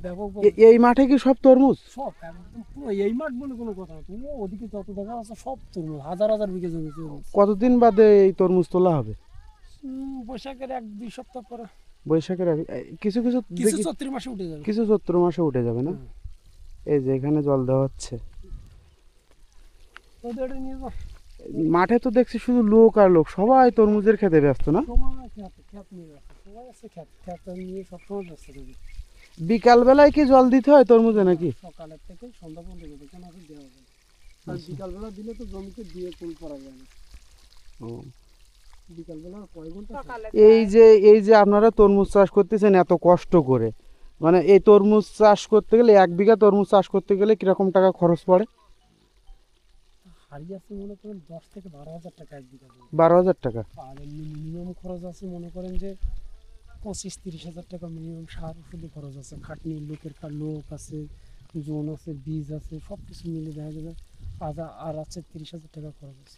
ব্যাপক এই মাঠে কি সব তরমুজ? সব একদম পুরো এই মাঠ বলে কোনো কথা না, তুমি ওদিকে যত দেখা যাচ্ছে সব তরমুজ, হাজার হাজার বিঘে জমি তরমুজ। কতদিন বাদে এই তরমুজ তোলা হবে? বৈশাখের 1-2 সপ্তাহ পরে। বৈশাখের কিছু কিছু কিছু দেখি চৈত্র মাসে উঠে যাবে। কিছু চৈত্র মাসে উঠে যাবে না? এই যে এখানে জল দেওয়া হচ্ছে। ওদের নিয়ে যাও। মাঠে তো দেখছি শুধু লোক আর লোক, সবাই তরমুজের খেতে ব্যস্ত না? সবাই খ্যাত নিয়ে যাচ্ছে, সবাই আছে খ্যাত নিয়ে সবসময় ব্যস্ত থাকে। বিকাল বেলায় কি জল দিতে হয় তরমুজে নাকি? সকালের থেকে সন্ধ্যা পর্যন্ত কেন আছে দেওয়া যায়, আর বিকালবেলা দিলে তো জমিতে দিয়ে কুল করা যায় না। বিকালবেলা কয় ঘন্টা? এই যে আপনারা তরমুজ চাষ করতেছেন এত কষ্ট করে, মানে এই তরমুজ চাষ করতে গেলে 1 বিঘা তরমুজ চাষ করতে গেলে কিরকম টাকা খরচ পড়ে? হাড়ি আছে মনে করেন 10 থেকে 12 হাজার টাকা 1 বিঘা জমি। 12,000 টাকা। আর মিনিমাম খরচ আছে মনে করেন যে 25-30 হাজার টাকা মিনিমাম সার ওষুধে খরচ আছে, খাটনি লোকের লোক আছে, জোন আছে, বীজ আছে, সব কিছু মিলে দেখা যাবে আর আছে 30 হাজার টাকা খরচ আছে।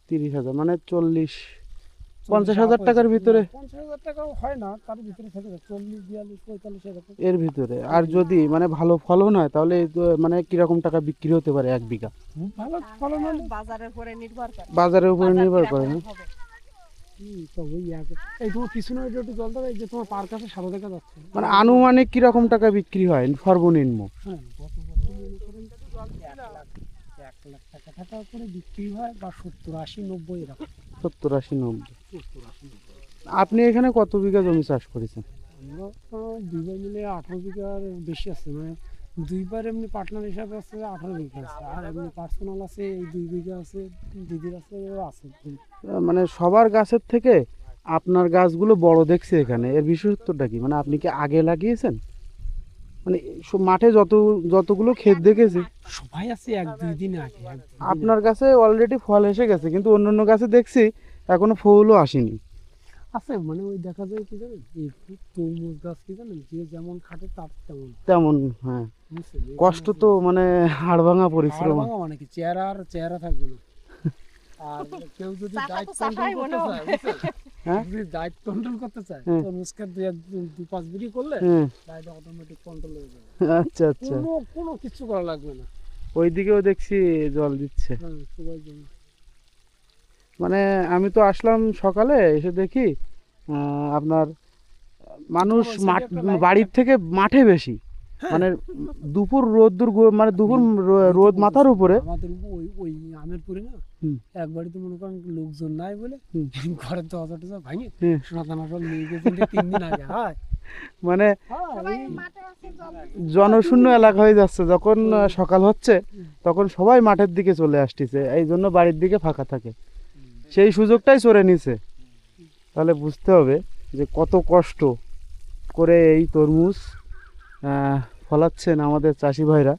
30,000 মানে 40-50 হাজার টাকার ভিতরে? 50 হাজার টাকাও হয় না, তার ভিতরে থাকে 40-42-45 এরকম এর ভিতরে। আর যদি মানে ভালো ফলন হয় তাহলে মানে কিরকম টাকা বিক্রি হতে পারে 1 বিঘা? খুব ভালো ফলন হলে বাজারের উপরে নির্ভর করে। বাজারের উপরে নির্ভর করে না? তো ওই এই তোমার পিছনে একটু জল দেবে, এই যে তোমার পার কাছে সাদা দেখা যাচ্ছে, মানে আনুমানিক কিরকম টাকা বিক্রি হয় সর্বনিম্ন? হ্যাঁ গত বছর মনে করেন 1 লাখ টাকা করে বিক্রি হয়, বা 70-80-90 এরকম। 70-80-90। 70-80-90। আপনি এখানে কত বিঘা জমি চাষ করেছেন? আমরা তো দুইবার মিলে 18 বিঘার বেশি আছে, মানে দুইবার এমনি পার্টনার হিসাবে আছে 18 বিঘা আছে, আর এমনি পার্সোনাল আছে এই 2 বিঘা আছে, দিদির আছে আছে। মানে সবার গাছের থেকে আপনার গাছগুলো বড় দেখছি এখানে, এর বিশেষত্বটা কি? মানে আপনি কি আগে লাগিয়েছেন? মানে মাঠে যতগুলো ক্ষেত দেখেছি সবাই আছে 1-2 দিন আগে। আপনার গাছে অলরেডি ফল এসে গেছে, কিন্তু অন্যান্য গাছে দেখছি এখনো ফুলও আসেনি। আছে মানে ওই দেখা যায় কি জানেন, এই তরমুজ গাছ কি জানেন, যে যেমন খাটে তার তেমন। হ্যাঁ, কষ্ট তো মানে হাড় ভাঙা পরিশ্রম। মানে কি চেহারা থাকবে না। আর কেউ যদি ডায়েট কন্ট্রোল করতে চায়, হ্যাঁ, যদি ডায়েট কন্ট্রোল করতে চায়, তরমুজকে 2-5 বিড়ি করলে ডায়েট অটোমেটিক কন্ট্রোল হয়ে যাবে। আচ্ছা আচ্ছা, কোনো কিছু করা লাগবে না। ওইদিকেও দেখছি জল দিচ্ছে। হ্যাঁ সবাই জন্য। মানে আমি তো আসলাম সকালে, এসে দেখি আপনার মানুষ বাড়ির থেকে মাঠে বেশি, মানে দুপুর রোদ্দুর মানে দুপুর রোদ মাথার উপরে। আমাদের ওই আমের পরে না এক বাড়িতে মনে করেন লোকজন নাই বলে ঘরের দরজা টরজা ভাঙে সোনাদানা সব নিয়ে গেছে 3 দিন আগে। মানে জনশূন্য এলাকা হয়ে যাচ্ছে, যখন সকাল হচ্ছে তখন সবাই মাঠের দিকে চলে আসতেছে, এই জন্য বাড়ির দিকে ফাঁকা থাকে, সেই সুযোগটাই চড়ে নিছে। তাহলে বুঝতে হবে যে কত কষ্ট করে এই তরমুজ ফলাচ্ছেন আমাদের চাষি ভাইরা।